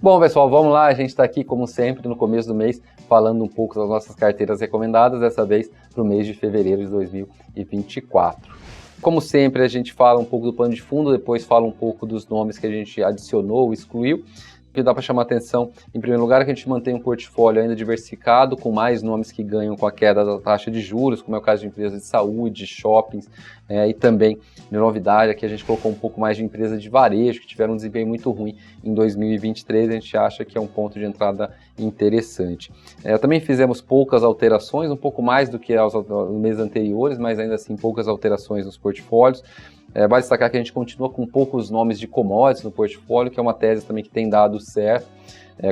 Bom, pessoal, vamos lá. A gente está aqui, como sempre, no começo do mês, falando um pouco das nossas carteiras recomendadas, dessa vez para o mês de fevereiro de 2024. Como sempre, a gente fala um pouco do plano de fundo, depois fala um pouco dos nomes que a gente adicionou, excluiu. O que dá para chamar atenção, em primeiro lugar, é que a gente mantém um portfólio ainda diversificado, com mais nomes que ganham com a queda da taxa de juros, como é o caso de empresas de saúde, shoppings, e também, de novidade, aqui a gente colocou um pouco mais de empresas de varejo, que tiveram um desempenho muito ruim em 2023, a gente acha que é um ponto de entrada interessante. Também fizemos poucas alterações, um pouco mais do que nos meses anteriores, mas ainda assim poucas alterações nos portfólios. Vale destacar que a gente continua com poucos nomes de commodities no portfólio, que é uma tese também que tem dado certo.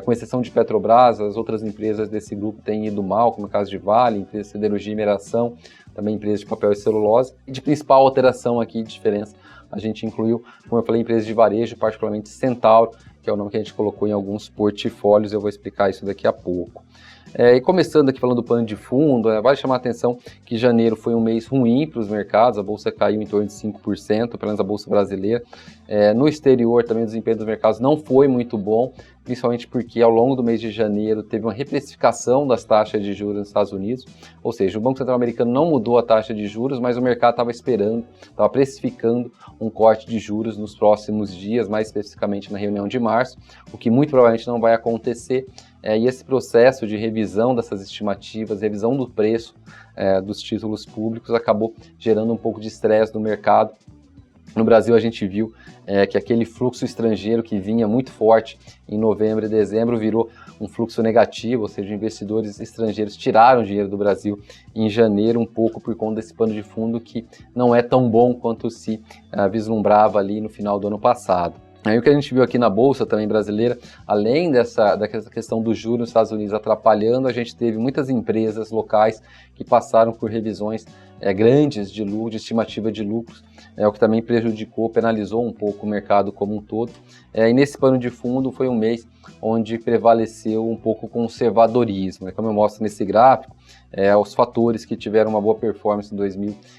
Com exceção de Petrobras, as outras empresas desse grupo têm ido mal, como é o caso de Vale, empresa de siderurgia e mineração, também empresas de papel e celulose. E de principal alteração aqui, de diferença, a gente incluiu, como eu falei, empresas de varejo, particularmente Centauro, que é o nome que a gente colocou em alguns portfólios, eu vou explicar isso daqui a pouco. E começando aqui falando do plano de fundo, vale chamar a atenção que janeiro foi um mês ruim para os mercados, a bolsa caiu em torno de 5%, pelo menos a bolsa brasileira. No exterior também o desempenho dos mercados não foi muito bom, principalmente porque ao longo do mês de janeiro teve uma reprecificação das taxas de juros nos Estados Unidos, ou seja, o Banco Central americano não mudou a taxa de juros, mas o mercado estava precificando um corte de juros nos próximos dias, mais especificamente na reunião de março, o que muito provavelmente não vai acontecer. E esse processo de revisão dessas estimativas, revisão do preço dos títulos públicos acabou gerando um pouco de estresse no mercado. No Brasil a gente viu que aquele fluxo estrangeiro que vinha muito forte em novembro e dezembro virou um fluxo negativo, ou seja, investidores estrangeiros tiraram dinheiro do Brasil em janeiro, um pouco por conta desse pano de fundo que não é tão bom quanto se vislumbrava ali no final do ano passado. Aí o que a gente viu aqui na Bolsa também brasileira, além dessa questão do juros nos Estados Unidos atrapalhando, a gente teve muitas empresas locais que passaram por revisões grandes de lucro, de estimativa de lucros, o que também prejudicou, penalizou um pouco o mercado como um todo. E nesse pano de fundo foi um mês onde prevaleceu um pouco o conservadorismo. Como eu mostro nesse gráfico, os fatores que tiveram uma boa performance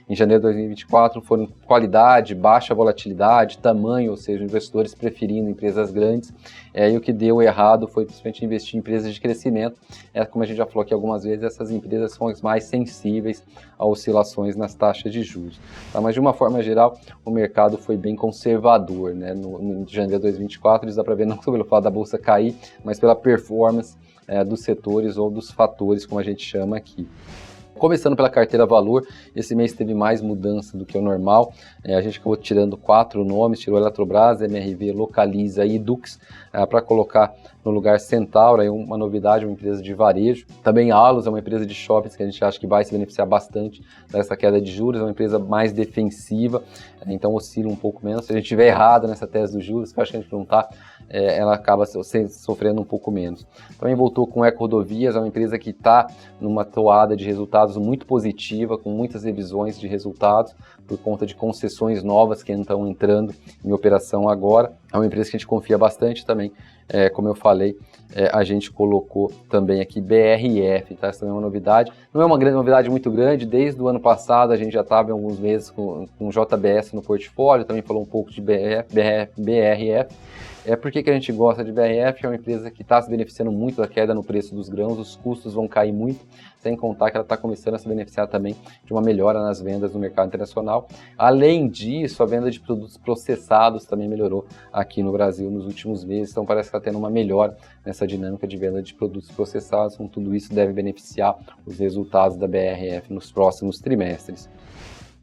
em janeiro de 2024 foram qualidade, baixa volatilidade, tamanho, ou seja, investidores preferindo empresas grandes, e o que deu errado foi principalmente investir em empresas de crescimento. Como a gente já falou aqui algumas vezes, essas empresas são as mais sensíveis a oscilações nas taxas de juros. Tá? Mas de uma forma geral, o mercado foi bem conservador, né? No janeiro de 2024, isso dá para ver não só pelo fato da bolsa cair, mas pela performance dos setores ou dos fatores, como a gente chama aqui. Começando pela carteira valor, esse mês teve mais mudança do que o normal. A gente acabou tirando 4 nomes, tirou Eletrobras, MRV, Localiza e Dux, para colocar no lugar Centauro, uma novidade, uma empresa de varejo. Também Allos é uma empresa de shoppings que a gente acha que vai se beneficiar bastante dessa queda de juros, é uma empresa mais defensiva, então oscila um pouco menos. Se a gente estiver errado nessa tese dos juros, que eu acho que a gente não está, ela acaba sofrendo um pouco menos. Também voltou com Eco Rodovias, é uma empresa que está numa toada de resultados muito positiva, com muitas revisões de resultados, por conta de concessões novas que estão entrando em operação agora. É uma empresa que a gente confia bastante também, como eu falei, a gente colocou também aqui BRF, tá? Essa também é uma novidade. Não é uma grande novidade muito grande, desde o ano passado a gente já estava em alguns meses com JBS no portfólio, também falou um pouco de BRF. Por que a gente gosta de BRF? É uma empresa que está se beneficiando muito da queda no preço dos grãos, os custos vão cair muito, sem contar que ela está começando a se beneficiar também de uma melhora nas vendas no mercado internacional. Além disso, a venda de produtos processados também melhorou aqui no Brasil nos últimos meses, então parece que está tendo uma melhora nessa dinâmica de venda de produtos processados, com tudo isso deve beneficiar os resultados da BRF nos próximos trimestres.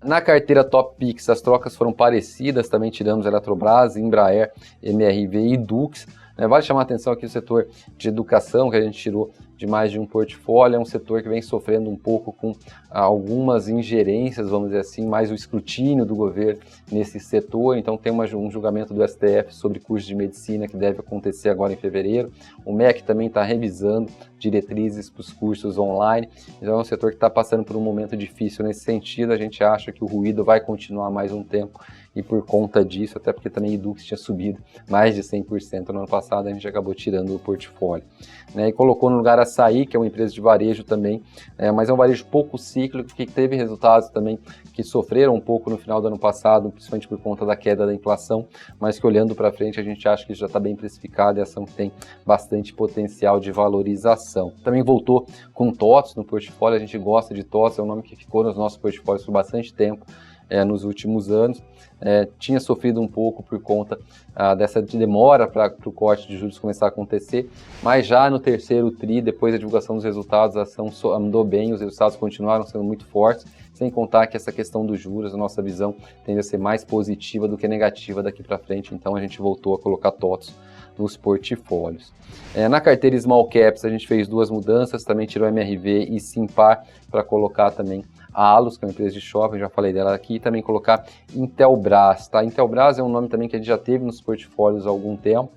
Na carteira Top Picks, as trocas foram parecidas, também tiramos Eletrobras, Embraer, MRV e Dux. Vale chamar a atenção aqui o setor de educação, que a gente tirou de mais de um portfólio, é um setor que vem sofrendo um pouco com algumas ingerências, vamos dizer assim, mais o escrutínio do governo nesse setor, então tem um julgamento do STF sobre curso de medicina que deve acontecer agora em fevereiro. O MEC também está revisando diretrizes para os cursos online, então é um setor que está passando por um momento difícil nesse sentido. A gente acha que o ruído vai continuar mais um tempo e por conta disso, até porque também Edux tinha subido mais de 100% no ano passado, a gente acabou tirando do portfólio. Né, e colocou no lugar Assaí, que é uma empresa de varejo também, mas é um varejo pouco cíclico, que teve resultados também que sofreram um pouco no final do ano passado, principalmente por conta da queda da inflação, mas que olhando para frente a gente acha que já está bem precificado e a ação tem bastante potencial de valorização. Também voltou com TOTVS no portfólio, a gente gosta de TOTVS, é um nome que ficou nos nossos portfólios por bastante tempo, nos últimos anos, tinha sofrido um pouco por conta dessa demora para o corte de juros começar a acontecer, mas já no terceiro TRI, depois da divulgação dos resultados, a ação andou bem, os resultados continuaram sendo muito fortes, sem contar que essa questão dos juros, a nossa visão tende a ser mais positiva do que negativa daqui para frente, então a gente voltou a colocar TOTVS nos portfólios. Na carteira Small Caps, a gente fez duas mudanças, também tirou MRV e Simpar para colocar também a Allos, que é uma empresa de shopping, já falei dela aqui, e também colocar Intelbras, tá? Intelbras é um nome também que a gente já teve nos portfólios há algum tempo,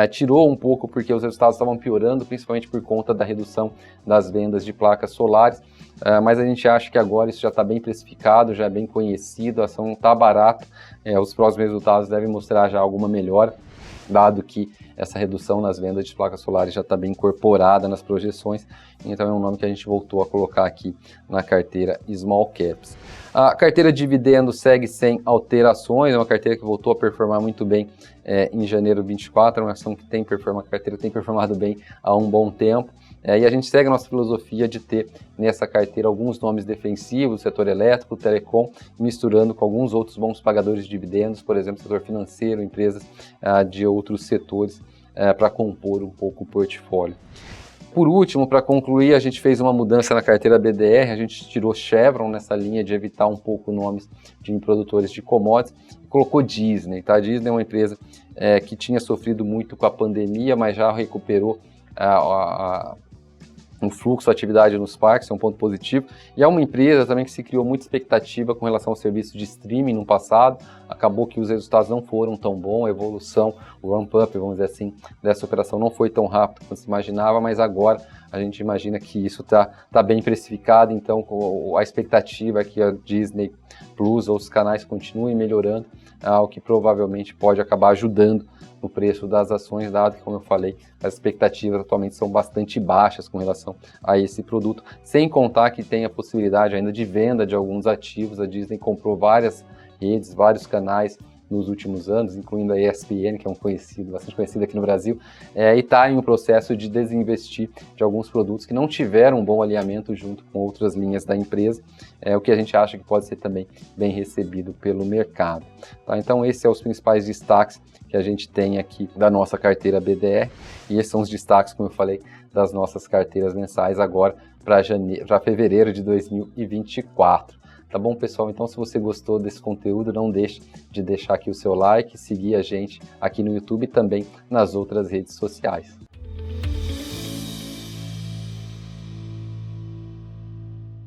tirou um pouco porque os resultados estavam piorando, principalmente por conta da redução das vendas de placas solares, mas a gente acha que agora isso já está bem precificado, já é bem conhecido, a ação está barata, os próximos resultados devem mostrar já alguma melhora, dado que essa redução nas vendas de placas solares já está bem incorporada nas projeções, então é um nome que a gente voltou a colocar aqui na carteira Small Caps. A carteira de dividendos segue sem alterações, é uma carteira que voltou a performar muito bem em janeiro 24, é uma ação que a carteira tem performado bem há um bom tempo, e a gente segue a nossa filosofia de ter nessa carteira alguns nomes defensivos, setor elétrico, telecom, misturando com alguns outros bons pagadores de dividendos, por exemplo, setor financeiro, empresas de outros setores, para compor um pouco o portfólio. Por último, para concluir, a gente fez uma mudança na carteira BDR, a gente tirou Chevron nessa linha de evitar um pouco nomes de produtores de commodities e colocou Disney, tá? A Disney é uma empresa que tinha sofrido muito com a pandemia, mas já recuperou um fluxo, atividade nos parques, é um ponto positivo, e é uma empresa também que se criou muita expectativa com relação ao serviço de streaming no passado, acabou que os resultados não foram tão bons, a evolução, o ramp-up, vamos dizer assim, dessa operação não foi tão rápido quanto se imaginava, mas agora a gente imagina que isso tá bem precificado, então a expectativa é que a Disney Plus ou os canais continuem melhorando, o que provavelmente pode acabar ajudando no preço das ações, dado que, como eu falei, as expectativas atualmente são bastante baixas com relação a esse produto, sem contar que tem a possibilidade ainda de venda de alguns ativos. A Disney comprou várias redes, vários canais nos últimos anos, incluindo a ESPN, que é bastante conhecido aqui no Brasil, e está em um processo de desinvestir de alguns produtos que não tiveram um bom alinhamento junto com outras linhas da empresa, o que a gente acha que pode ser também bem recebido pelo mercado. Tá? Então esses são os principais destaques que a gente tem aqui da nossa carteira BDR, e esses são os destaques, como eu falei, das nossas carteiras mensais agora para fevereiro de 2024. Tá bom, pessoal? Então, se você gostou desse conteúdo, não deixe de deixar aqui o seu like, seguir a gente aqui no YouTube e também nas outras redes sociais.